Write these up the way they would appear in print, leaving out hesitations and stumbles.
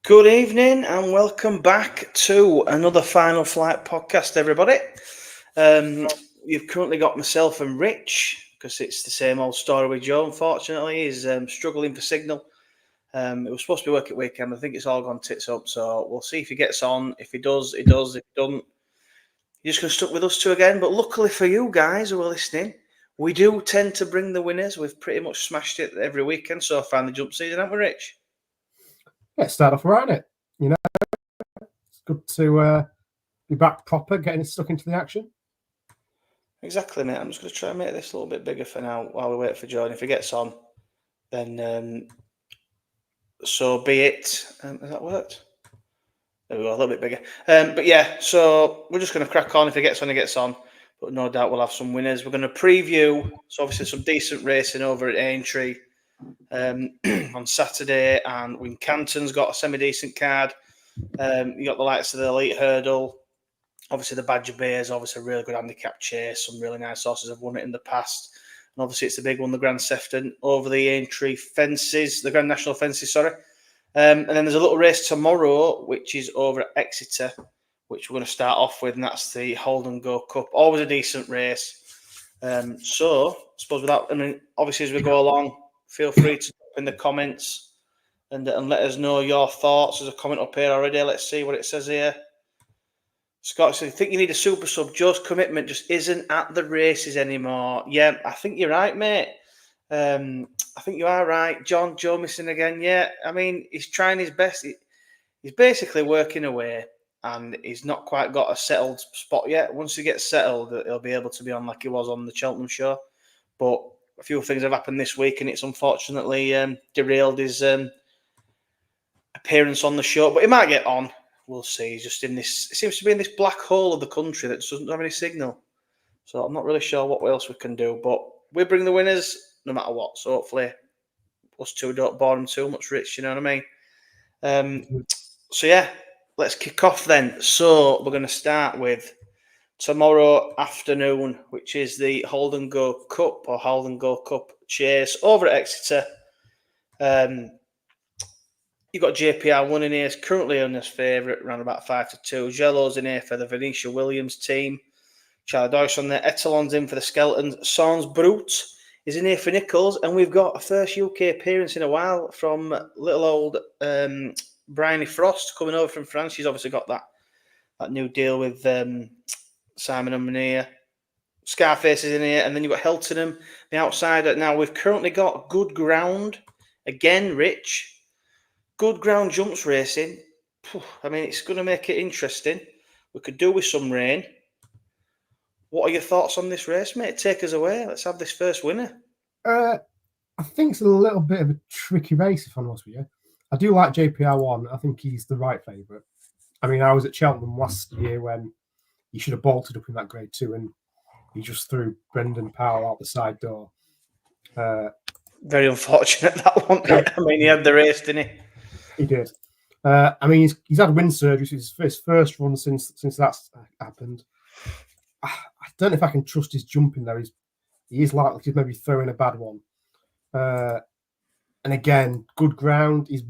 Good evening and welcome back to another Final Flight podcast, everybody. You've currently got myself and Rich, because it's the same old story with Joe, unfortunately. He's struggling for signal. It was supposed to be work at weekend, but I think it's all gone tits up, so we'll see if he gets on. If he does, he does. If he doesn't, he's just going to stuck with us two again. But luckily for you guys who are listening, we do tend to bring the winners. We've pretty much smashed it every weekend so far in the jump season, haven't we, Rich? Yeah, start off right, it. You know, it's good to be back proper, getting stuck into the action. Exactly, mate. I'm just going to try and make this a little bit bigger for now while we wait for Joe. And if he gets on, then so be it. Has that worked? There we go, a little bit bigger. But yeah, so we're just going to crack on. If he gets on, he gets on. But no doubt we'll have some winners. We're going to preview, so obviously some decent racing over at Aintree on Saturday. And Wincanton's got a semi-decent card. You got the likes of the Elite Hurdle. Obviously, the Badger Bears, obviously a really good handicap chase. Some really nice horses have won it in the past. And obviously, it's the big one, the Grand Sefton, over the Aintree fences, the Grand National fences, sorry. And then there's a little race tomorrow, which is over at Exeter, which we're going to start off with, and that's the Haldon Gold Cup. Always a decent race. So, I suppose without, obviously, as we go along, feel free to put in the comments and let us know your thoughts. There's a comment up here already. Let's see what it says here. Scott said, I think you need a super sub. Joe's commitment just isn't at the races anymore. Yeah, I think you're right, mate. I think you are right. Joe missing again. Yeah, I mean, he's trying his best. He's basically working away and he's not quite got a settled spot yet. Once he gets settled, he'll be able to be on like he was on the Cheltenham show. But a few things have happened this week and it's unfortunately derailed his appearance on the show. But he might get on. We'll see. He's just in this, it seems to be in this black hole of the country that doesn't have any signal. So I'm not really sure what else we can do. But we bring the winners no matter what. So hopefully us two don't bore him too much, Rich. You know what I mean? So yeah, let's kick off then. So we're going to start with tomorrow afternoon, which is the Haldon Gold Cup or Haldon Gold Cup chase over at Exeter. You've got JPR1 in here. It's currently on his favourite, around about 5-2. Jello's in here for the Venetia Williams team. Charlie Deutsch on there. Etalon's in for the Skeletons. Sans Brute is in here for Nichols. And we've got a first UK appearance in a while from little old Bryony Frost coming over from France. She's obviously got that new deal with Simon and Munir. Scarface is in here. And then you've got Heltenham, the outsider. Now, we've currently got Good Ground. Again, Rich. Good ground jumps racing. I mean, it's going to make it interesting. We could do with some rain. What are your thoughts on this race, mate? Take us away. Let's have this first winner. I think it's a little bit of a tricky race, if I'm honest with you. I do like JPR1. I think he's the right favourite. I mean, I was at Cheltenham last year when he should have bolted up in that grade 2 and he just threw Brendan Powell out the side door. Very unfortunate, that one. I mean, he had the race, didn't he? He did. I mean, he's had wind surgery. It's his first run since that's happened. I don't know if I can trust his jumping though. He is likely to maybe throw in a bad one. And again, good ground. He's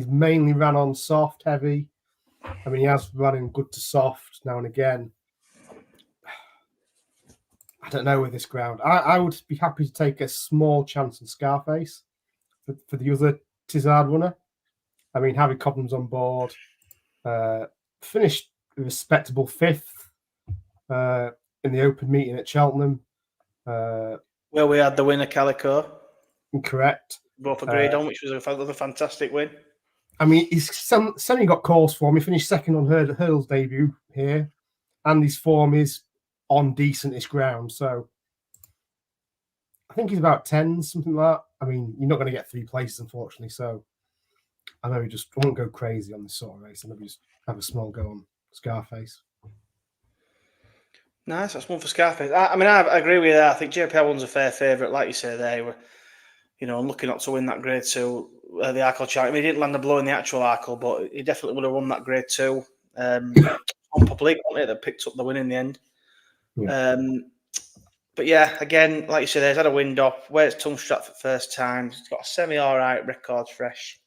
mainly ran on soft, heavy. I mean, he has run in good to soft now and again. I don't know with this ground. I would be happy to take a small chance on Scarface for the other Tizard runner. I mean, Harry Cobham's on board. Finished a respectable 5th in the open meeting at Cheltenham. Where we had the winner, Calico. Incorrect. Both agreed on, which was another fantastic win. I mean, he's semi got calls for him. He finished second on Hurdle's debut here. And his form is on decentish ground. So I think he's about 10, something like that. I mean, you're not going to get 3 places, unfortunately. So I know I won't go crazy on this sort of race. I maybe just have a small go on Scarface. Nice, that's one for Scarface. I mean, I agree with you there. I think JPR1's a fair favourite, like you say there. Were, unlucky not to win that grade 2, the Arkle challenge. I mean, he didn't land a blow in the actual Arkle, but he definitely would have won that grade 2. On public, that picked up the win in the end. Yeah. But yeah, again, like you said, he's had a wind up. Wears Tungstrap for the first time. He's got a semi-all right record fresh.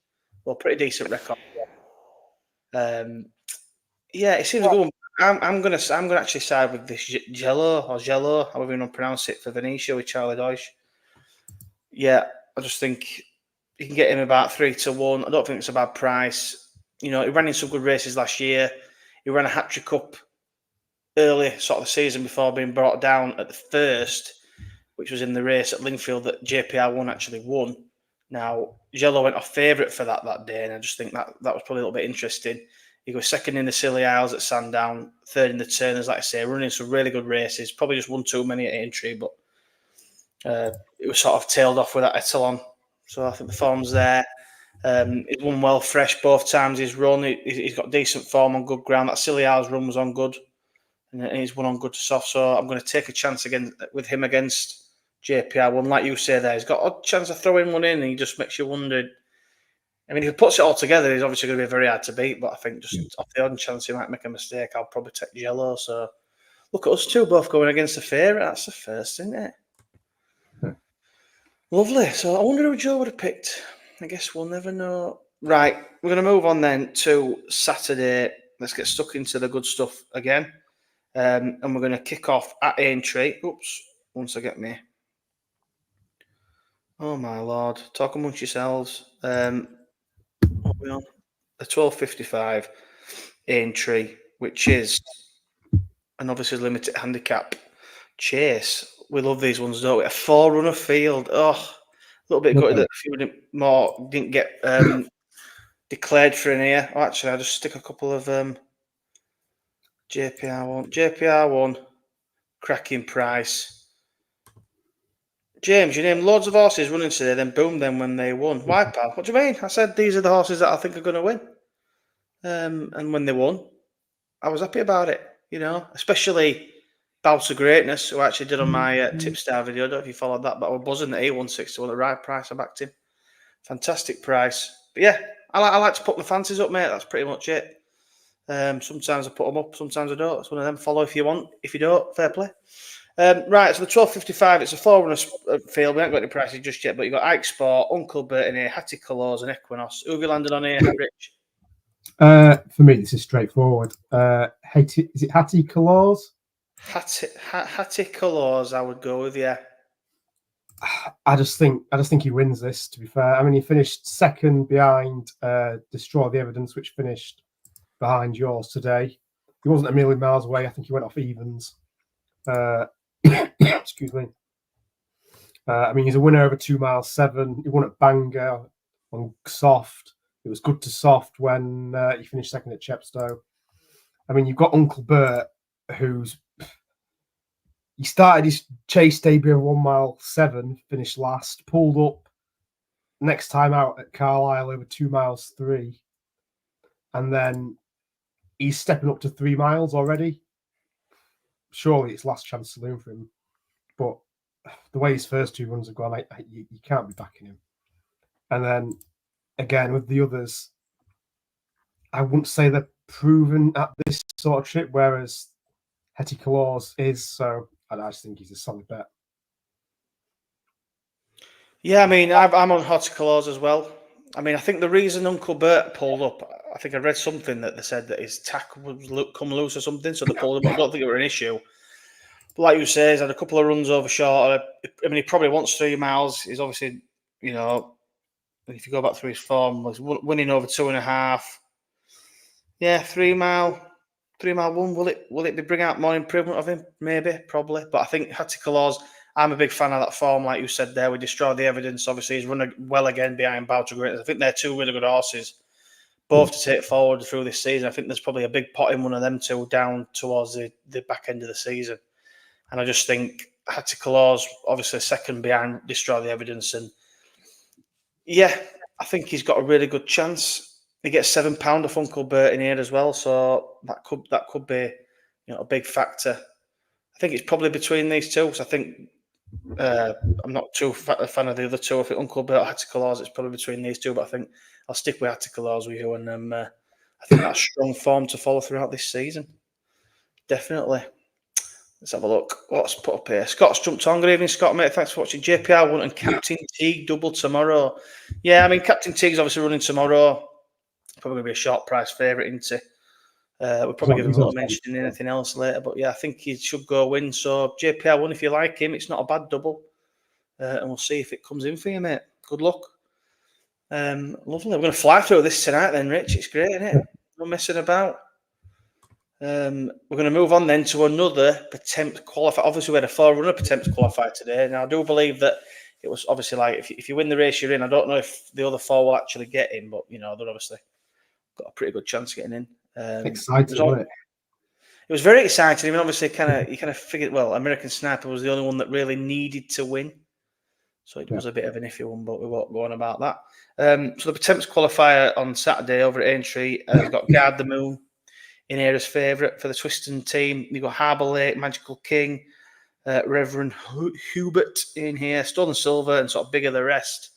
Well, pretty decent record. Yeah, it seems a good one. I'm gonna actually side with this Jello, however you want to pronounce it, for Venetia with Charlie Deutsch. Yeah, I just think you can get him about 3-1. I don't think it's a bad price. You know, he ran in some good races last year. He ran a hat-trick up early sort of the season before being brought down at the first, which was in the race at Lingfield that JPR1 actually won. Now, Jello went off favourite for that day, and I just think that was probably a little bit interesting. He was second in the Silly Isles at Sandown, third in the Turners, like I say, running some really good races. Probably just won too many at Aintree, but it was sort of tailed off with that Etalon. So I think the form's there. He's won well fresh both times he's run. He's got decent form on good ground. That Silly Isles run was on good, and he's won on good to soft. So I'm going to take a chance again with him against JPR1. Like you say there, he's got a chance of throwing one in, and he just makes you wonder. I mean, if he puts it all together, he's obviously going to be very hard to beat. But I think just off the odd chance he might make a mistake, I'll probably take Jello. So look at us two both going against the favourite. That's the first, isn't it? Lovely. So I wonder who Joe would have picked. I guess we'll never know. Right, we're going to move on then to Saturday. Let's get stuck into the good stuff again. And we're going to kick off at Aintree. Oops, once I get me. Oh, my Lord. Talk amongst yourselves. What are we on? The 12.55 Aintree, which is an obviously limited handicap chase. We love these ones, don't we? A 4-runner field. Oh, a little bit gutted that a few more didn't get declared for an ear. Oh, actually, I'll just stick a couple of JPR1. JPR1, cracking price. James, you named loads of horses running today, then boom them when they won. Why, pal? What do you mean? I said these are the horses that I think are going to win. And when they won, I was happy about it, you know, especially Bout of Greatness, who I actually did on my Tipstar video. I don't know if you followed that, but I was buzzing that he won 61 at the right price. I backed him. Fantastic price. But yeah, I like to put my fancies up, mate. That's pretty much it. Sometimes I put them up, sometimes I don't. It's one of them. Follow if you want. If you don't, fair play. Right, so the 12.55, it's a 4-runner field. We haven't got any prices just yet, but you've got Ike Sport, Uncle Bert in here, Hattie Colours and Equinox. Who have you landed on here, Rich? For me, this is straightforward. Is it Hattie Colours? Hattie Colours, I would go with, yeah. I just think he wins this, to be fair. I mean, he finished second behind Destroy the Evidence, which finished behind yours today. He wasn't a million miles away. I think he went off evens. Excuse me. I mean, he's a winner over 2 miles 7. He won at Bangor on soft. It was good to soft when he finished second at Chepstow. I mean, you've got Uncle Bert, he started his chase debut of 1 mile 7, finished last, pulled up next time out at Carlisle over 2 miles 3. And then he's stepping up to 3 miles already. Surely it's last chance saloon for him. But the way his first 2 runs have gone, you can't be backing him. And then, again, with the others, I wouldn't say they're proven at this sort of trip, whereas Hetty Claus is. So I just think he's a solid bet. Yeah, I mean, I'm on Hetty Claus as well. I mean, I think the reason Uncle Bert pulled up, I think I read something that they said that his tack would come loose or something, so they pulled him up. I don't think it were an issue. But like you say, he's had a couple of runs over short. I mean, he probably wants 3 miles. He's obviously, you know, if you go back through his form, was winning over 2.5. Yeah, 3 mile one. Will it be bring out more improvement of him? Maybe, probably. But I think Hattie Claus, I'm a big fan of that form, like you said there. We destroyed the evidence. Obviously, he's run well again behind Bout of Greatness. I think they're 2 really good horses, both to take forward through this season. I think there's probably a big pot in one of them 2 down towards the back end of the season. And I just think Hattie Claus, obviously second behind Destroy the Evidence. And yeah, I think he's got a really good chance. He gets £7 off Uncle Bert in here as well. So that could be, you know, a big factor. I think it's probably between these two. So I think I'm not too a fan of the other 2. I think Uncle Bert or Hattie Claus, it's probably between these 2. But I think I'll stick with Hattie Claus with you. And I think that's strong form to follow throughout this season. Definitely. Let's have a look. What's put up here? Scott's jumped on. Good evening, Scott, mate. Thanks for watching. JPR1 and Captain Teague double tomorrow. Yeah, I mean, Captain Teague's obviously running tomorrow. probably going to be a short price favourite, isn't he? We'll probably give him a little mention in anything else later. But yeah, I think he should go win. So JPR1, if you like him, it's not a bad double. And we'll see if it comes in for you, mate. Good luck. Lovely. We're going to fly through this tonight then, Rich. It's great, isn't it? No messing about. We're going to move on then to another Pertemps Qualifier. Obviously, we had a 4-runner Pertemps Qualifier today. Now, I do believe that it was obviously like, if you win the race you're in, I don't know if the other 4 will actually get in, but, they're obviously got a pretty good chance of getting in. Exciting, wasn't it? It was very exciting. I mean, obviously, you kind of figured, well, American Sniper was the only one that really needed to win. So it was a bit of an iffy one, but we won't go on about that. So the Pertemps Qualifier on Saturday over at Aintree has got Guard the Moon in here as favourite for the Twiston team. You've got Harbour Lake, Magical King, Reverend Hubert in here, Stone and Silver, and sort of Bigger the Rest.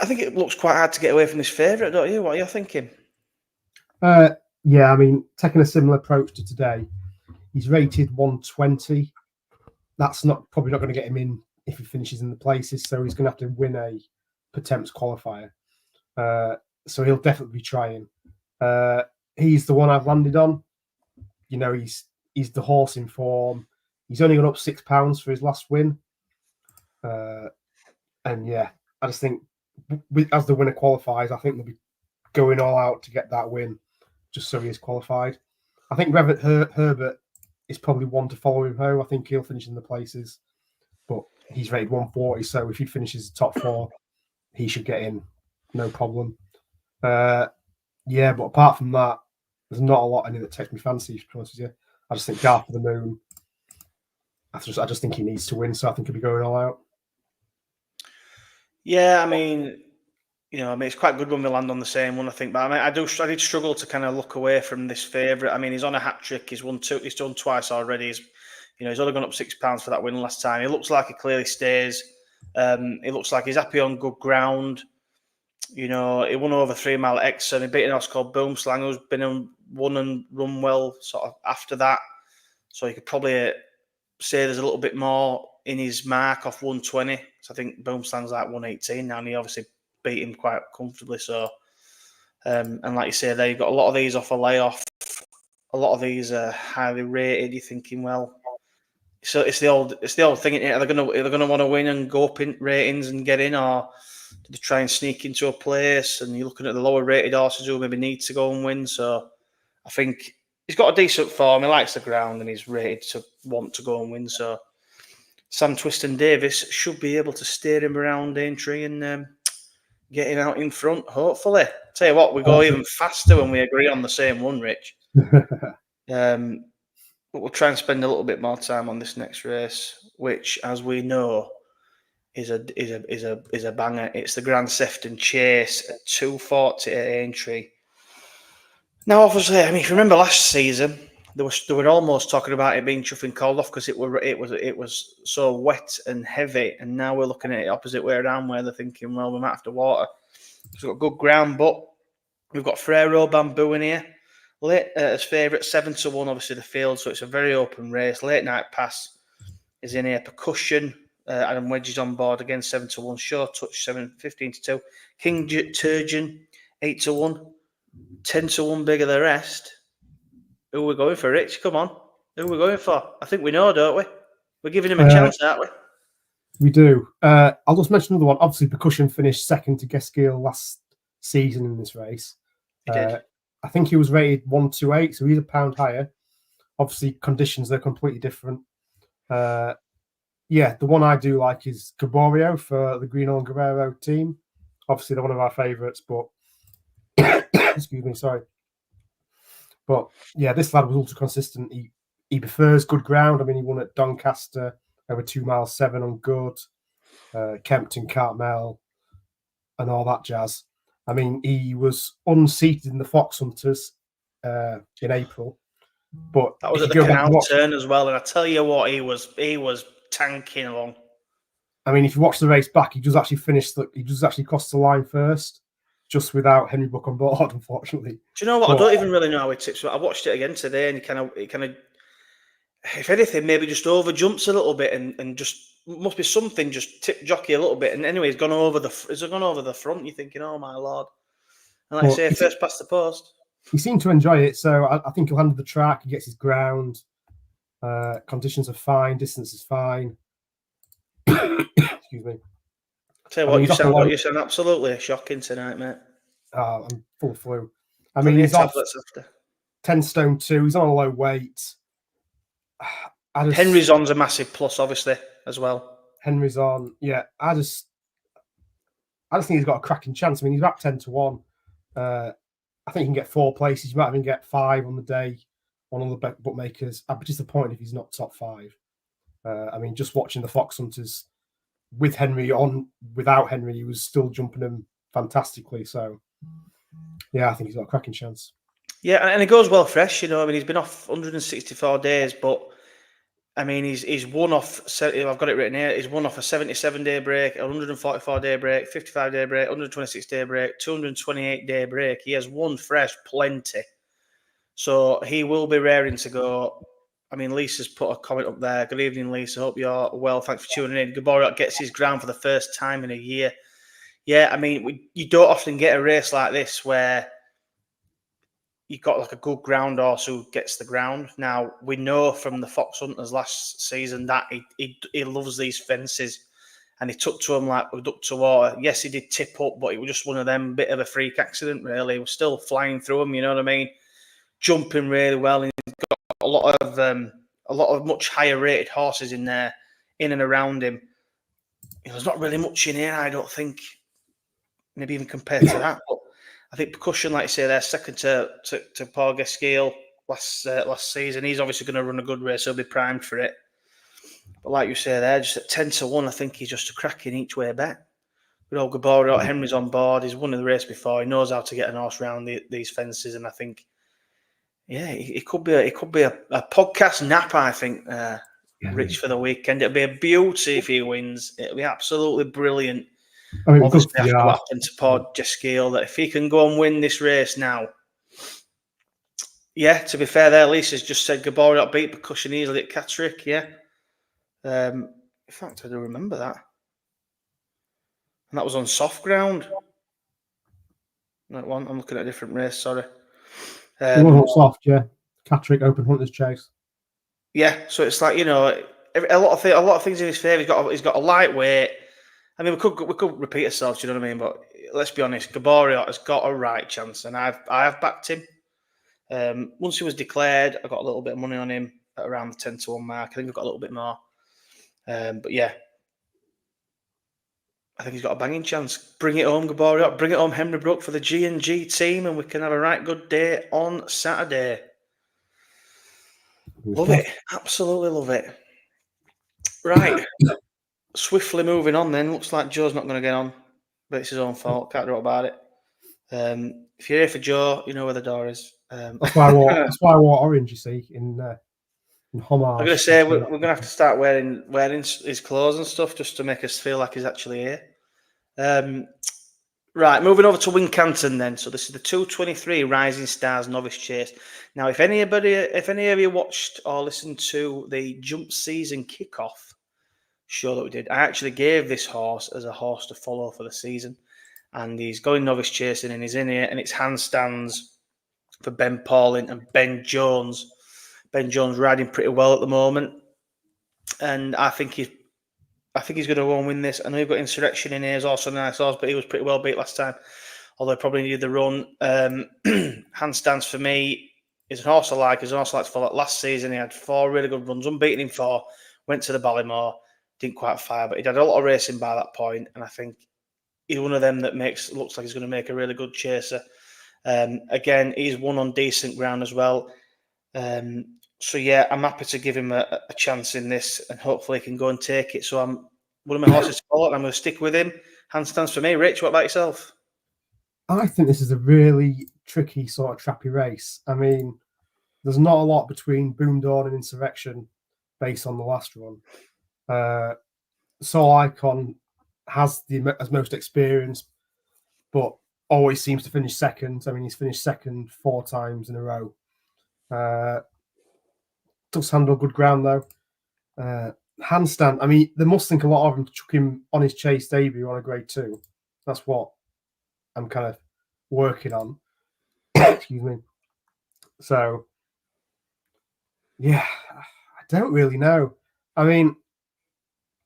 I think it looks quite hard to get away from this favourite, don't you? What are you thinking? Yeah, I mean, taking a similar approach to today, he's rated 120. That's probably not going to get him in if he finishes in the places, so he's going to have to win a Pertemps Qualifier. So he'll definitely be trying. He's the one I've landed on. He's the horse in form. He's only gone up £6 for his last win. And yeah, I just think as the winner qualifies, I think they'll be going all out to get that win, just so he is qualified. I think Herbert is probably one to follow him home. I think he'll finish in the places, but he's rated 140, so if he finishes the top 4, he should get in, no problem. Yeah, but apart from that, there's not a lot in it that takes me fancy, to be honest with you. I just think Garth for the Moon, I just think he needs to win, so I think he'll be going all out. Yeah, I mean, it's quite good when we land on the same one, I think. But I did struggle to kind of look away from this favourite. I mean, he's on a hat trick. He's done twice already. He's only gone up £6 for that win last time. He looks like he clearly stays. He looks like he's happy on good ground. He won over 3 Mile at Exeter. He beat an horse called Boomslang, who's been won and run well sort of after that. So you could probably say there's a little bit more in his mark off 120. So I think Boomslang's like 118 now, and he obviously beat him quite comfortably. So, and like you say, there you've got a lot of these off a layoff. A lot of these are highly rated. You're thinking, well, so it's the old thing. Are they gonna want to win and go up in ratings and get in, or do they try and sneak into a place? And you're looking at the lower rated horses who maybe need to go and win. So I think he's got a decent form. He likes the ground and he's rated to want to go and win. So Sam Twiston Davis should be able to steer him around Aintree and get him out in front, hopefully. Tell you what, we go even faster when we agree on the same one, Rich. But we'll try and spend a little bit more time on this next race, which, as we know, is a banger. It's the Grand Sefton Chase at 240 at Aintree. Now, obviously, I mean, if you remember last season, they were almost talking about it being chuffing cold off because it was so wet and heavy, and now we're looking at it opposite way around, where they're thinking, well, we might have to water. So we've got good ground, but we've got Frero Bamboo in here. Late as favourite, 7-1, obviously the field, so it's a very open race. Late Night Pass is in here. Percussion, Adam Wedge is on board again, 7-1. Show Touch, 15-2. King Turgeon, 8-1. 10-1 Bigger the Rest. Who are we going for, Rich? Come on. Who are we going for? I think we know, don't we? We're giving him a chance, aren't we? We do. I'll just mention another one. Obviously, Percussion finished second to Geskill last season in this race. He did. I think he was rated 128, so he's a pound higher. Obviously, conditions, they're completely different. The one I do like is Gaborio for the Greenall and Guerrero team. Obviously, they're one of our favourites, but excuse me, sorry. But yeah, this lad was ultra consistent. He prefers good ground. I mean, he won at Doncaster over 2 miles 7 on good, Kempton, Cartmel, and all that jazz. I mean, he was unseated in the Fox Hunters in April, but that was at the Canal Turn as well. And I tell you what, he was tanking along. I mean, if you watch the race back, he does actually cross the line first, just without Henry Buck on board, unfortunately. Do you know what? I don't even really know how he tips. I watched it again today, and he kind of, if anything, maybe just over jumps a little bit, and just must be something just tip jockey a little bit. And anyway, he's gone over the front. You're thinking, oh my lord. And like I say, first past the post. He seemed to enjoy it, so I think he'll handle the track. He gets his ground. Conditions are fine. Distance is fine. Excuse me. I'll tell you what, you sound absolutely shocking tonight, mate. I'm full of flu. He's off 10 stone 2. He's on a low weight. Henry's on's a massive plus, obviously, as well. Henry's on, yeah. I just think he's got a cracking chance. He's about 10-1. I think he can get 4 places. You might even get 5 on the day on all the bookmakers. I'd be disappointed if he's not top 5. Just watching the Fox Hunters with Henry on, without Henry, he was still jumping them fantastically. So, yeah, I think he's got a cracking chance. Yeah, and it goes well fresh, he's been off 164 days, but he's won off. I've got it written here. He's won off a 77-day break, a 144-day break, 55-day break, 126-day break, 228-day break. He has won fresh plenty, so he will be raring to go. Lisa's put a comment up there. Good evening, Lisa. Hope you're well. Thanks for tuning in. Gaboriot gets his ground for the first time in a year. Yeah, you don't often get a race like this where you've got like a good ground horse who gets the ground. Now, we know from the Fox Hunters last season that he loves these fences, and he took to them like a duck to water. Yes, he did tip up, but it was just one of them, bit of a freak accident, really. He was still flying through them, you know what I mean? Jumping really well, and he's got a lot of much higher rated horses in there, in and around him. There's not really much in here, I don't think, maybe even compared to that. But I think Percussion, like you say, they're second to Paul Gasquille last season. He's obviously going to run a good race. He'll be primed for it. But like you say, they're just at 10-1. I think he's just a cracking each way bet. With old Gaboriot, Henry's on board. He's won the race before. He knows how to get an horse around these fences, and I think, yeah, it could be a podcast nap. I think, Rich, for the weekend. It'll be a beauty if he wins. It'll be absolutely brilliant. Obviously, after what happened to Paul Gasquille, that if he can go and win this race now, yeah. To be fair, there, Lisa's just said Gaboriot beat Percussion easily at Catterick. Yeah. In fact, I do remember that, and that was on soft ground. That one, I'm looking at a different race. Sorry. Soft, yeah. Catterick Open Hunters Chase. Yeah, so it's like, a lot of things in his favour. He's got a lightweight. We could repeat ourselves, you know what I mean? But let's be honest, Gaboriot has got a right chance, and I have backed him. Once he was declared, I got a little bit of money on him at around the 10-1 mark. I think I've got a little bit more. But yeah, I think he's got a banging chance. Bring it home, Gaboriot. Bring it home, Henry Brook, for the G&G team, and we can have a right good day on Saturday. Love it. Absolutely love it. Right. Swiftly moving on then. Looks like Joe's not going to get on, but it's his own fault. Can't do about it. If you're here for Joe, you know where the door is. That's why I wore orange, you see, in homage. I'm going to say we're going to have to start wearing his clothes and stuff just to make us feel like he's actually here. Right, moving over to Wincanton then. So this is the 223 Rising Stars Novice Chase. Now, if any of you watched or listened to the jump season kickoff show that we did, I actually gave this horse as a horse to follow for the season, and he's going novice chasing, and he's in here, and it's handstands for Ben Pauling and Ben Jones. Ben Jones riding pretty well at the moment, and I think he's going to go and win this. I know you've got Insurrection in here, is also a nice horse, but he was pretty well beat last time, although he probably needed the run. Handstands for me is an horse I like. He's an horse I like to follow. Last season he had 4 really good runs, unbeaten in 4, went to the Ballymore, didn't quite fire, but he'd had a lot of racing by that point, and I think he's one of them that looks like he's going to make a really good chaser. Again, he's won on decent ground as well. So yeah, I'm happy to give him a chance in this, and hopefully he can go and take it. So I'm one of my horses to follow, and I'm going to stick with him. Handstands for me. Rich, what about yourself? I think this is a really tricky sort of trappy race. There's not a lot between Boom Dawn and Insurrection based on the last one. Soul Icon has most experience, but always seems to finish second. He's finished second 4 times in a row. Does handle good ground though. Handstand, they must think a lot of him, took him on his chase debut on a grade 2. That's what I'm kind of working on. Excuse me. So, yeah, I don't really know. I mean,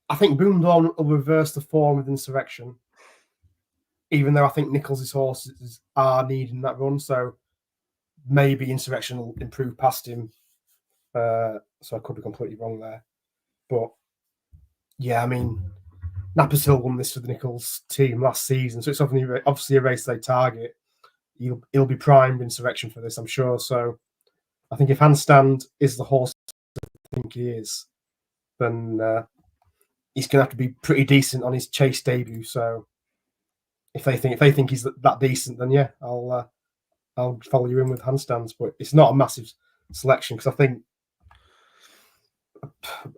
I think Boomdawn will reverse the form with Insurrection, even though I think Nicholls' horses are needing that run. So maybe Insurrection will improve past him. So I could be completely wrong there. But yeah, I mean, Napa's Hill won this for the Nicholls team last season, so it's obviously a race they target. He'll be primed Insurrection for this, I'm sure. So I think if Handstand is the horse I think he is, then he's going to have to be pretty decent on his chase debut. So if they think he's that decent, then yeah, I'll follow you in with Handstands. But it's not a massive selection because I think,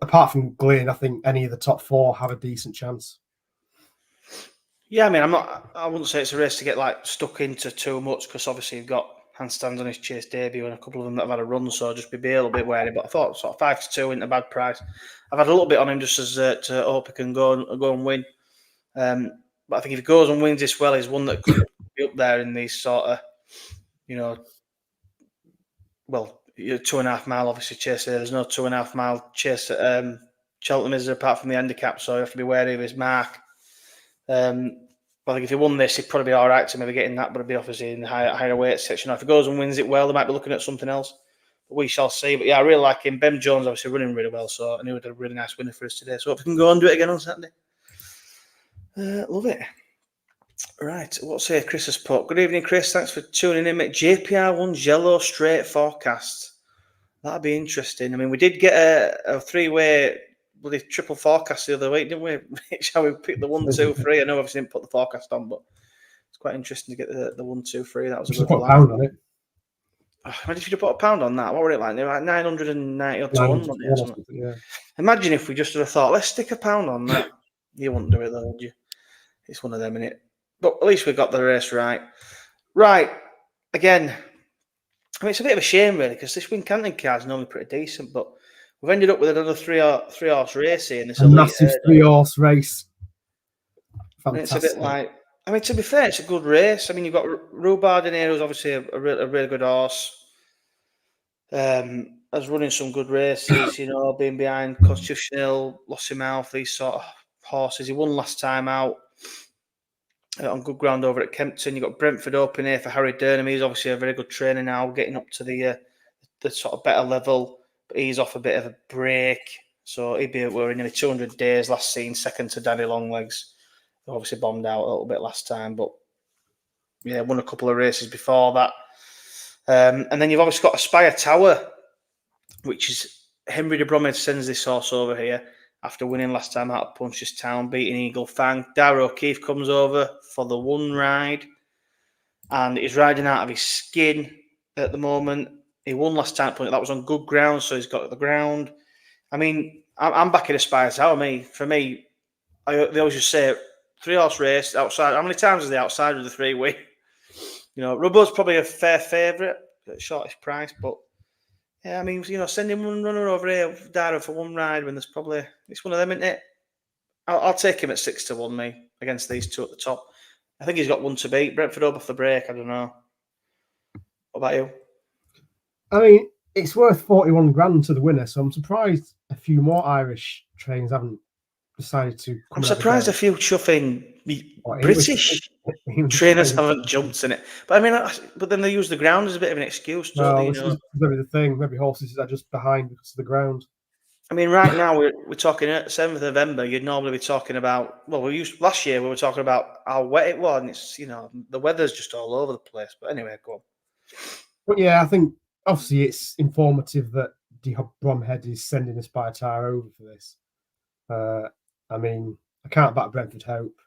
apart from Glyn, I think any of the top four have a decent chance. Yeah, I mean, I wouldn't say it's a race to get like stuck into too much because obviously you've got Handstands on his chase debut and a couple of them that have had a run, so just be a little bit wary. But I thought sort of 5-2 isn't a bad price. I've had a little bit on him just as to hope he can go and win. But I think if he goes and wins this well, he's one that could be up there in these sort of, well, 2.5 mile obviously chase there. There's no 2.5 mile chase at Cheltenham, is there, apart from the handicap, so you have to be wary of his mark. I think if he won this, he'd probably be all right to maybe getting that, but it'd be obviously in the higher weight section. Now, if he goes and wins it well, they might be looking at something else. But we shall see. But yeah, I really like him. Ben Jones obviously running really well, so I knew he did a really nice winner for us today. So if we can go and do it again on Saturday. Love it. Right, what's here? Chris has put. Good evening, Chris. Thanks for tuning in. JPR1's yellow straight forecast. That'd be interesting. I mean, we did get a three-way bloody triple forecast the other week, didn't we? Shall we pick the 1, 2, 3? I know obviously didn't put the forecast on, but it's quite interesting to get the 1, 2, 3. That was a good put a pound on it. Imagine if you put a pound on that. What were it like? They were like 990 or 1, yeah. Imagine if we just have thought, let's stick a pound on that. You wouldn't do it though, would you? It's one of them, innit? But at least we got the race right. Right. Again, I mean, it's a bit of a shame, really, because this Wincanton car is normally pretty decent, but we've ended up with another three-horse race here in this elite massive three-horse race. Fantastic. It's a bit like, I mean, to be fair, it's a good race. I mean, you've got Rhubarb in here, who's obviously a really good horse. Has running some good races, being behind Constitutional, Lossiemouth, these sort of horses. He won last time out on good ground over at Kempton. You've got Brentford Open here for Harry Durham. He's obviously a very good trainer now, getting up to the sort of better level, but he's off a bit of a break. So we're in nearly 200 days. Last seen second to Daddy Longlegs, who obviously bombed out a little bit last time, but yeah, won a couple of races before that. And then you've obviously got Aspire Tower, which is Henry de Bromhead sends this horse over here after winning last time out of Punchestown, beating Eagle Fang. Darragh O'Keefe comes over for the one ride, and he's riding out of his skin at the moment. He won last time, that was on good ground, so he's got the ground. I mean, I'm backing Aspire Tower. For me, they always just say 3-horse race outside. How many times is the outside of the 3 win? Rubbo's probably a fair favourite at shortest price, but yeah, I mean, sending one runner over here, Darragh, for one ride when there's probably, it's one of them, isn't it? I'll take him at 6-1, me, against these two at the top. I think he's got one to beat. Brentford off the break, I don't know. What about you? I mean, it's worth 41 grand to the winner, so I'm surprised a few more Irish trains haven't decided to come. I'm surprised a few chuffing British trainers haven't jumped in it. But I mean, but then they use the ground as a bit of an excuse, don't they? This is maybe the thing. Maybe horses are just behind because of the ground. I mean, right now we're talking 7th of November. You'd normally be talking about, last year we were talking about how wet it was, and it's, the weather's just all over the place. But anyway, go on. But yeah, I think obviously it's informative that de Bromhead is sending Aspire Tower over for this. I mean, I can't back Brentford Hope.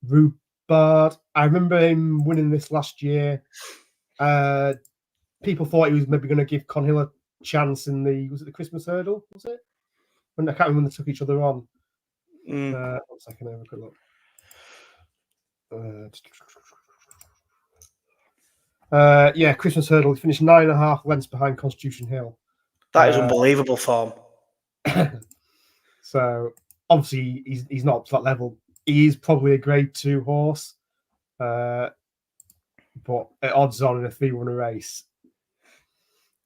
Rhubarb, I remember him winning this last year. People thought he was maybe going to give Conhill a chance in was it the Christmas hurdle? Was it? I can't remember when they took each other on. 1 second, have a quick look. Yeah, Christmas hurdle. He finished 9.5 lengths behind Constitution Hill. That is unbelievable form. So obviously he's not up to that level. He is probably a grade 2 horse. but at odds on in a 3-runner race,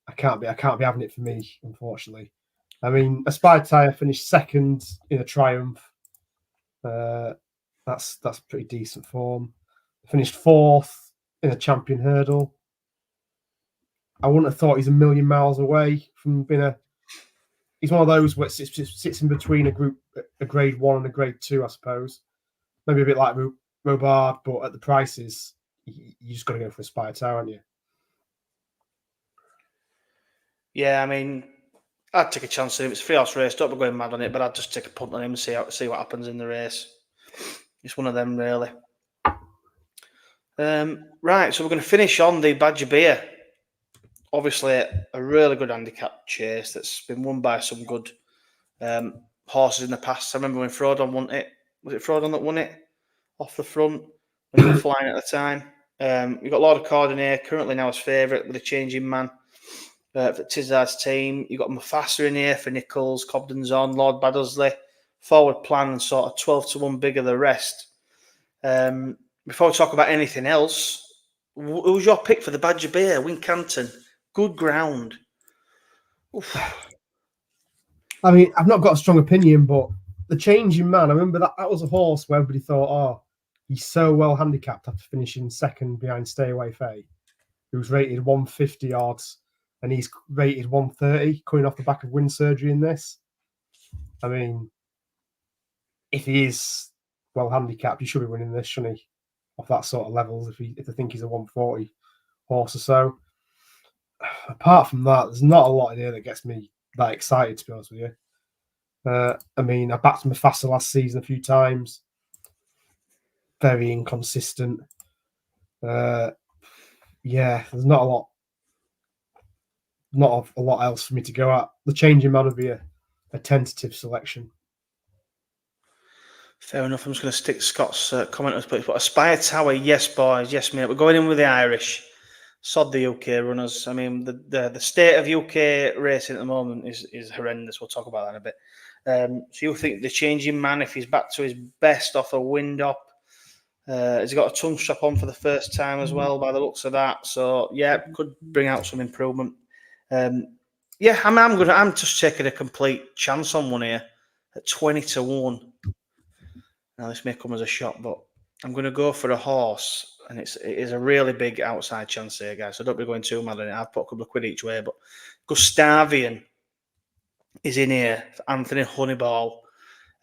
I can't be having it for me, unfortunately. I mean, Aspire Tyre finished second in a Triumph. That's pretty decent form. Finished fourth in a Champion Hurdle. I wouldn't have thought he's a million miles away from being a. He's one of those where it sits in between a grade 1 and a grade 2, I suppose. Maybe a bit like Robard, but at the prices, you just got to go for Aspire Tyre, aren't you? Yeah, I mean, I'd take a chance on him. It's a 3-horse race. Don't be going mad on it, but I'd just take a punt on him and see what happens in the race. It's one of them, really. Right, so we're going to finish on the Badger Beer. Obviously, a really good handicap chase that's been won by some good horses in the past. I remember when Frodon won it. Was it Frodon that won it off the front when he was flying at the time? You've got Lord of Cordonier, currently now his favourite with a changing man for Tizard's team. You've got Mufasa in here for Nichols, Cobden's on, Lord Baddesley, Forward Plan, and sort of 12-1 bigger the rest. Before we talk about anything else, who's your pick for the Badger Beer? Wincanton. Good ground. Oof. I mean, I've not got a strong opinion, but the changing man, I remember that was a horse where everybody thought, oh, he's so well handicapped after finishing second behind Stay Away Faye, who's rated 150 odds, and he's rated 130 coming off the back of wind surgery in this. I mean, if he is well handicapped, he should be winning this, shouldn't he? Off that sort of levels, if they think he's a 140 horse or so. Apart from that, there's not a lot in here that gets me that excited, to be honest with you. I mean, I backed Mufasa last season a few times. Very inconsistent. Yeah, there's not a lot else for me to go at. The changing man would be a tentative selection. Fair enough. I'm just going to stick Scott's comment on his place. But Aspire Tower, yes, boys, yes, mate. We're going in with the Irish. Sod the UK runners. I mean, the state of UK racing at the moment is horrendous. We'll talk about that in a bit. So you think the changing man, if he's back to his best off a wind up, has he got a tongue strap on for the first time as well, by the looks of that? So yeah, could bring out some improvement. Yeah, I'm just taking a complete chance on one here at 20-1. Now this may come as a shock, but I'm going to go for a horse. And it is a really big outside chance here, guys. So don't be going too mad on it. I've put a couple of quid each way. But Gustavian is in here for Anthony Honeyball.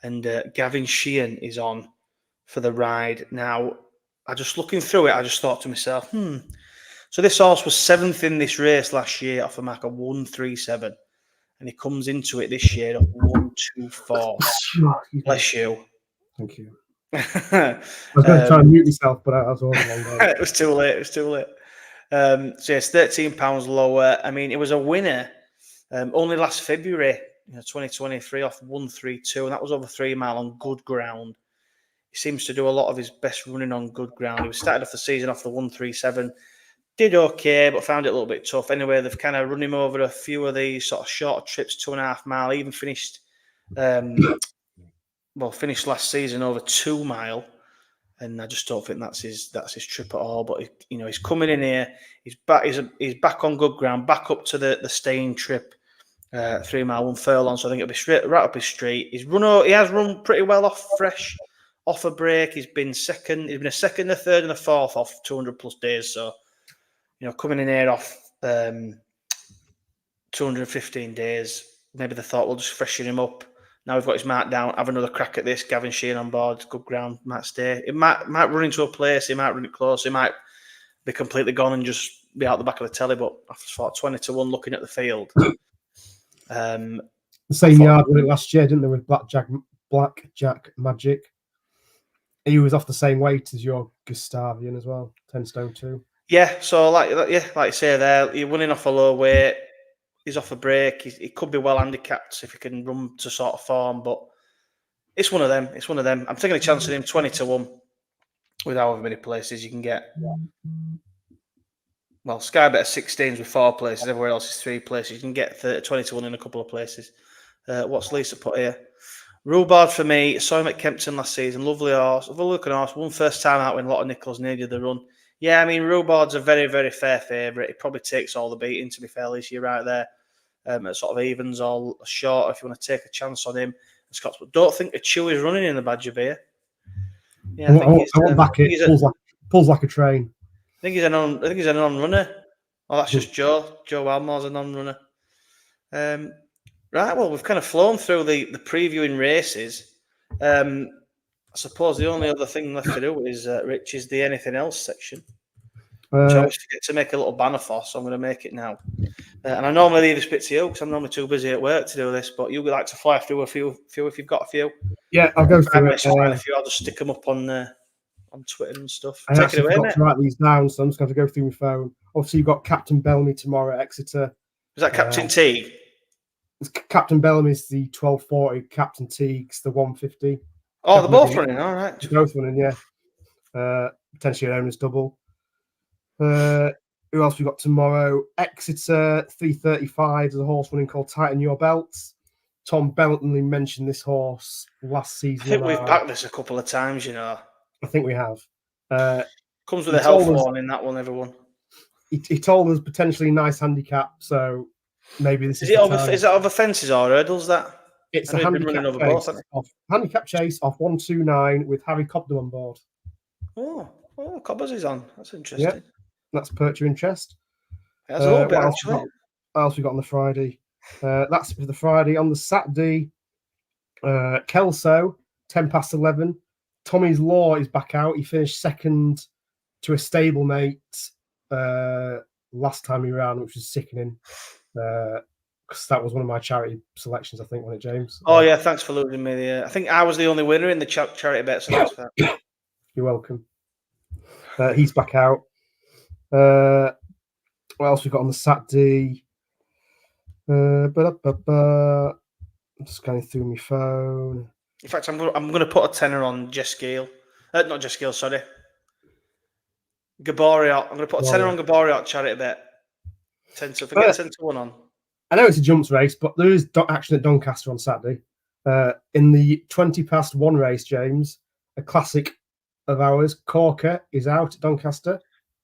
And Gavin Sheehan is on for the ride. Now, just looking through it, I just thought to myself, So this horse was 7th in this race last year off a mark of 137. And he comes into it this year at 124. Bless you. Thank you. I was going to try and mute myself, but I was all along there. It was too late. So yes, £13 lower. I mean, it was a winner only last February, 2023 off 132, and that was over 3 mile on good ground. He seems to do a lot of his best running on good ground. He was started off the season off the 137, did okay, but found it a little bit tough. Anyway, they've kind of run him over a few of these sort of shorter trips, 2.5 mile. He even finished. Finished last season over 2 mile, and I just don't think that's his trip at all. But he's coming in here. He's back on good ground, back up to the staying trip, 3 mile, 1 furlong. So I think it'll be right up his street. He has run pretty well off fresh, off a break. He's been second. He's been a second, a third, and a fourth off 200 plus days. So coming in here off 215 days, maybe they thought we'll just freshen him up. Now we've got his mark down. Have another crack at this. Gavin Sheehan on board. Good ground. Might stay. It might run into a place. He might run it close. He might be completely gone and just be out the back of the telly. But I thought 20-1 looking at the field. The same yard won it last year, didn't they, with Blackjack Magic? He was off the same weight as your Gustavian as well, 10 stone 2. Yeah. So like you say there, you're winning off a low weight. He's off a break. He could be well handicapped if he can run to sort of form, but it's one of them. I'm taking a chance on him 20-1 with however many places you can get. Well, Sky Bet 16s with 4 places. Everywhere else is 3 places. You can get 20-1 in a couple of places. What's Lisa put here? Rhubarb for me. Saw him at Kempton last season. Lovely horse. Lovely looking horse. Won first time out when a lot of Nichols needed the run. Yeah, I mean, Rhubards a very, very fair favourite. He probably takes all the beating, to be fair, this year right there. At sort of evens or short, if you want to take a chance on him. Scott's, but don't think a Chewy's running in the Badger Beer. Yeah, I want back it. Pulls like a train. I think he's a non-runner. Oh, that's just Joe. Joe Wildmore's a non-runner. Right, well, we've kind of flown through the previewing races. I suppose the only other thing left to do is, Rich, is the anything else section. Which I always forget to make a little banner for, so I'm going to make it now. And I normally leave this bit to you because I'm normally too busy at work to do this, but you would like to fly through a few if you've got a few. Yeah, I'll go through it. A few, I'll just stick them up on Twitter and stuff. I Take it away, mate. To write these down, so I'm just going to go through my phone. Obviously, you've got Captain Bellamy tomorrow at Exeter. Is that Captain Teague? Captain Bellamy's the 1240, Captain Teague's the 150. Oh, they're both running, all right. They're both running, yeah. Potentially an owner's double. Who else we got tomorrow? Exeter 335. There's a horse running called Tighten Your Belts. Tom Bentley mentioned this horse last season. I think we've backed this a couple of times, you know. I think we have. Comes with a health warning, that one, everyone. He told us potentially nice handicap, so maybe this is it over fences or hurdles, that? It's a handicap chase off 129 with Harry Cobden on board. Oh, Cobbers is on. That's interesting. Yep. That's perked your interest. That's a little bit, actually. What else we got on the Friday? That's for the Friday. On the Saturday, Kelso, 11:10. Tommy's Law is back out. He finished second to a stablemate last time he ran, which was sickening. Because that was one of my charity selections, I think, wasn't it, James? Oh, yeah, thanks for losing me. I think I was the only winner in the charity bet, so that's fair. You're welcome. He's back out. What else we got on the Saturday? I'm just going through my phone. In fact, I'm going to put a tenner on Jess Gale. Not Jess Gale, sorry. Gaboriot. I'm going to put a tenner on Gaboriot charity bet. 10 to 1 on. I know it's a jumps race, but there is action at Doncaster on Saturday. In the 1 race, James, a classic of ours, Corker is out at Doncaster.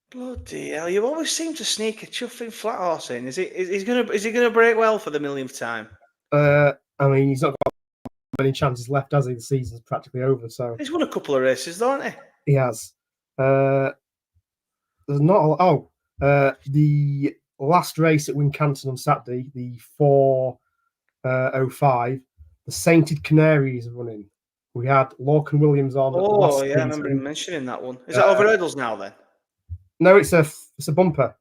Bloody hell! You always seem to sneak a chuffing flat horse in. Is he gonna break well for the millionth time? I mean, he's not got many chances left, has he? The season's practically over. So he's won a couple of races, don't he? He has. There's not. The last race at Wincanton on Saturday, the 4:05, the Sainted Canaries are running. We had Lorcan Williams on. Oh yeah, I remember him mentioning that one. Is that over hurdles now then? No, it's a bumper.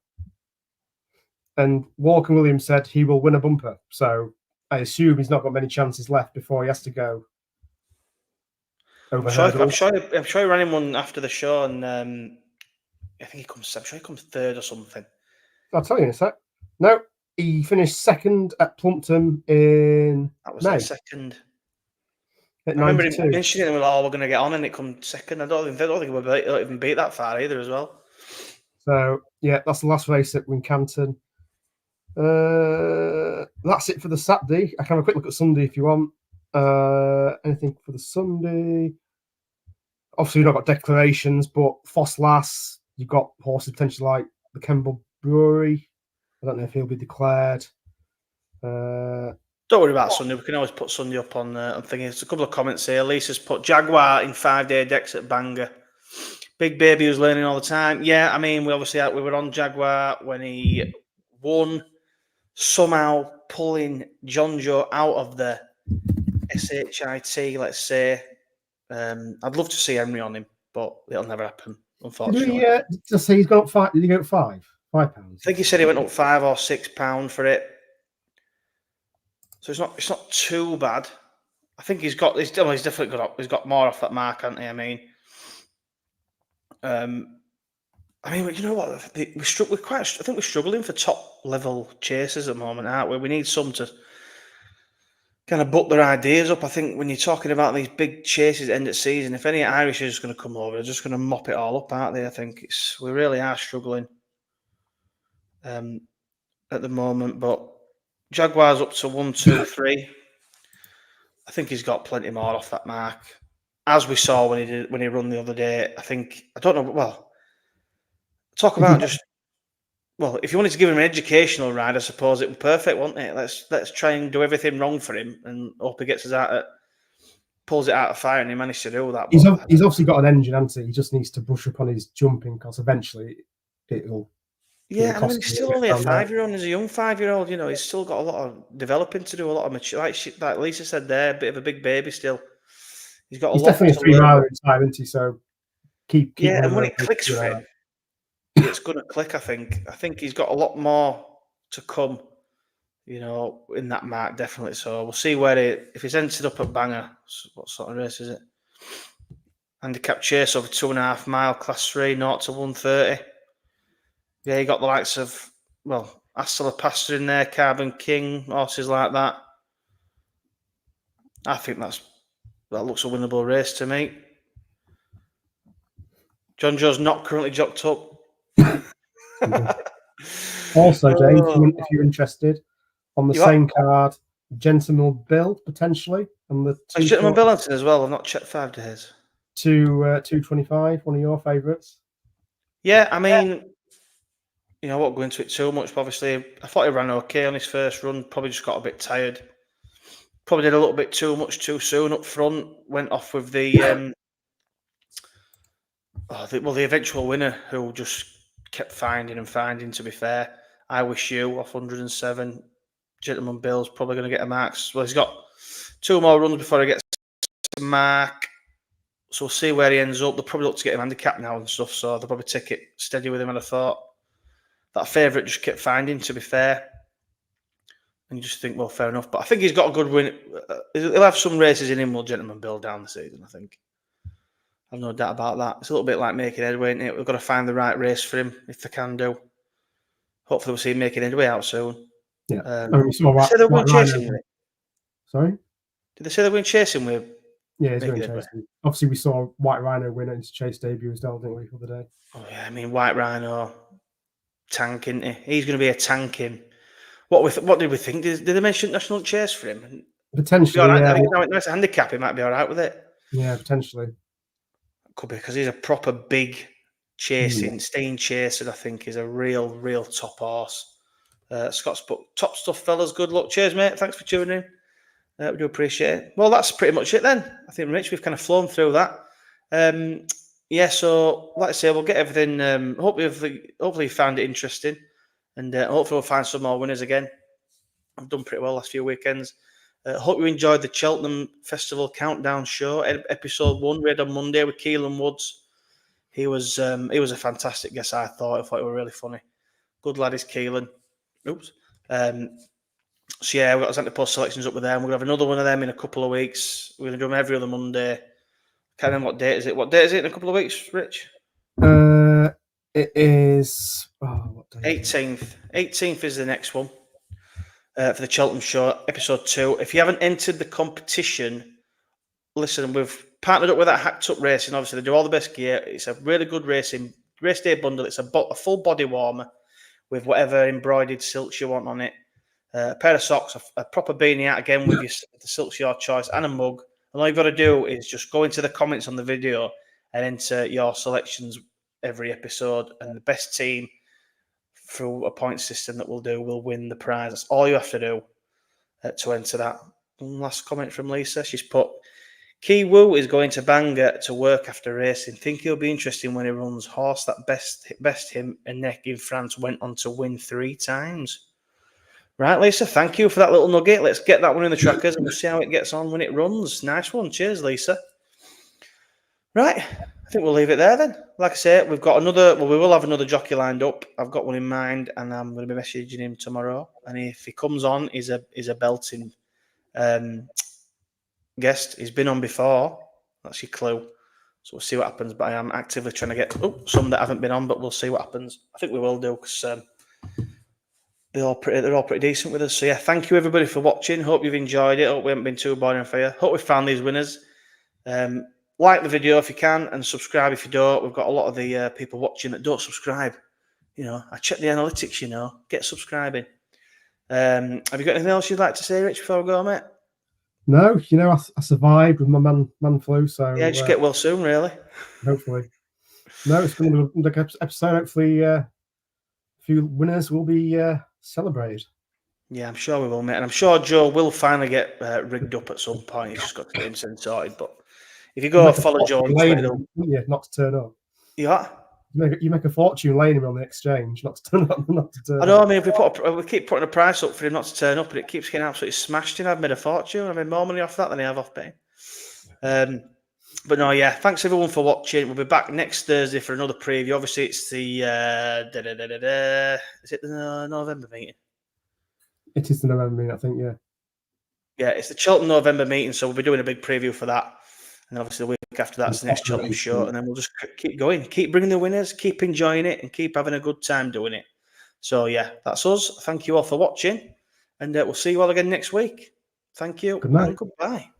And Lorcan Williams said he will win a bumper. So I assume he's not got many chances left before he has to go over hurdles. I'm sure he ran him one after the show, and I'm sure he comes third or something. I'll tell you in a sec. No, he finished second at Plumpton in May. Second. I remember him mentioning it, we're going to get on, and it comes second. I don't think we'll even beat that far either as well. So, yeah, that's the last race at Wincanton. That's it for the Saturday. I can have a quick look at Sunday if you want. Anything for the Sunday? Obviously, we've not got declarations, but Foss Lass, you've got horses potentially like the Kemble Brewery. I don't know if he'll be declared. Don't worry about Sunday. We can always put Sunday up on thinking. There's a couple of comments here. Lisa's put Jaguar in 5-day decks at Bangor. Big Baby who's learning all the time. Yeah, I mean, we were on Jaguar when he won, somehow pulling John Joe out of the SHIT, let's say. I'd love to see Henry on him, but it'll never happen, unfortunately. Did he just say he's got up 5? Did he go up 5? £5? I think he said he went up £5 or £6 for it. So it's not too bad. I think he's definitely got up. He's got more off that mark, hasn't he? I mean, you know what? I think we're struggling for top level chasers at the moment, aren't we? We need some to kind of buck their ideas up. I think when you're talking about these big chases at the end of the season, if any Irish is going to come over, they're just going to mop it all up, aren't they? I think we really are struggling at the moment. But Jaguar's up to 1, 2, 3. I think he's got plenty more off that mark, as we saw when he run the other day. I don't know. Well, Talk about just, well, if you wanted to give him an educational ride, I suppose it would be perfect, wouldn't it? Let's try and do everything wrong for him and hope he gets us out pulls it out of fire, and he managed to do that. He's obviously got an engine, hasn't he? He just needs to brush up on his jumping, because eventually it'll. Yeah, I mean, he's still only a 5-year-old. He's a young 5-year-old. You know, he's still got a lot of developing to do, a lot of mature. Like Lisa said there, a bit of a big baby still. He's got a He's lot definitely to a 3-miler learn. in time, isn't he? So keep. Yeah, and when it clicks for him, it's going to click. I think he's got a lot more to come. You know, in that mark, definitely. So we'll see if he's entered up at Bangor. What sort of race is it? Handicap chase over 2.5 mile, class 3, 0 to 130. Yeah, you got the likes of, well, Astela Pastor in there, Carbon King, horses like that. I think that looks a winnable race to me. John Joe's not currently jocked up. Also, James, if you're interested, on the same card, Gentleman Bill potentially, and the Gentleman Billington as well. I've not checked 5 days. 225, one of your favourites. Yeah, I mean, you know, I won't go into it too much. But obviously, I thought he ran okay on his first run. Probably just got a bit tired. Probably did a little bit too much too soon up front. Went off with the the eventual winner, who just kept finding and finding. To be fair, I Wish You off 107. Gentleman Bill's probably going to get a marks. Well, he's got 2 more runs before he gets a mark. So we'll see where he ends up. They'll probably look to get him handicapped now and stuff. So they'll probably take it steady with him. And I thought that favourite just kept finding. To be fair, and you just think, well, fair enough. But I think he's got a good win. He'll have some races in him, will Gentleman Bill, down the season, I think. I've no doubt about that. It's a little bit like making headway, isn't it? We've got to find the right race for him, if they can do. Hopefully we'll see him making headway out soon. Yeah. I mean, we saw they were chasing with it. Sorry? Did they say they were chasing with? Yeah, he's going chasing. Obviously, we saw White Rhino win at his chase debut as well, didn't we, the other day? Oh, yeah. I mean, White Rhino, tank, isn't he? He's going to be a tanking. What did we think? Did they mention national chase for him? Potentially, right. yeah. I think now it's a handicap. He might be all right with it. Yeah, potentially. Could be, because he's a proper big staying chaser. I think is a real top horse. Scott's book, top stuff, fellas. Good luck. Cheers, mate. Thanks for tuning in. We do appreciate it. Well, that's pretty much it then. I think, Rich, we've kind of flown through that. Yeah, so like I say, we'll get everything. Hopefully you found it interesting, and hopefully we'll find some more winners again. I've done pretty well last few weekends. Hope you enjoyed the Cheltenham Festival Countdown show, episode 1 we had on Monday with Keelan Woods. He was a fantastic guest, I thought. I thought it was really funny. Good lad is Keelan. Oops. So yeah, we've got Santa Post selections up with them. We're going to have another one of them in a couple of weeks. We're going to do them every other Monday. Can't remember what date is it. What date is it in a couple of weeks, Rich? It is... what day 18th. 18th is the next one. For the Cheltenham show, episode 2. If you haven't entered the competition, listen, we've partnered up with that Hacked Up Racing. Obviously, they do all the best gear. It's a really good race day bundle. It's a full body warmer with whatever embroidered silks you want on it. A pair of socks, a proper beanie out again with the silks your choice, and a mug. And all you've got to do is just go into the comments on the video and enter your selections every episode. And the best team, through a point system that we'll do, will win the prize. That's all you have to do to enter that. One last comment from Lisa. She's put, Key Woo is going to Bangor to work after racing. Think he'll be interesting when he runs. Horse that best him and neck in France went on to win 3 times. Right, Lisa, thank you for that little nugget. Let's get that one in the trackers and we'll see how it gets on when it runs. Nice one. Cheers, Lisa. Right, I think we'll leave it there then. Like I say, we will have another jockey lined up. I've got one in mind and I'm going to be messaging him tomorrow. And if he comes on, he's a belting guest. He's been on before. That's your clue. So we'll see what happens. But I am actively trying to get some that haven't been on, but we'll see what happens. I think we will do because they're all pretty decent with us. So yeah, thank you everybody for watching. Hope you've enjoyed it. Hope we haven't been too boring for you. Hope we found these winners. Like the video if you can, and subscribe if you don't. We've got a lot of the people watching that don't subscribe. You know, I check the analytics. You know, get subscribing. Have you got anything else you'd like to say, Rich, before we go, mate? No, you know, I survived with my man flu. So yeah, just get well soon, really. Hopefully. No, it's going to be a good episode. Hopefully, a few winners will be celebrated. Yeah, I'm sure we will, mate. And I'm sure Joe will finally get rigged up at some point. He's just got to get himself sorted. But if you go follow Joe on Twitter, yeah, not to turn up. Yeah. You make a fortune laying him on the exchange, not to turn up. I know. I mean, if we keep putting a price up for him not to turn up, and it keeps getting absolutely smashed in, I've made a fortune. I've made more money off that than I have off paying. But no, yeah. Thanks everyone for watching. We'll be back next Thursday for another preview. Obviously, it's the is it the November meeting? It is the November meeting, I think. Yeah. Yeah, it's the Cheltenham November meeting, so we'll be doing a big preview for that. And obviously the week after that's the next Cheltenham show, and then we'll just keep going, keep bringing the winners, keep enjoying it, and keep having a good time doing it. So yeah, that's us. Thank you all for watching, and we'll see you all again next week. Thank you. Good night. And goodbye.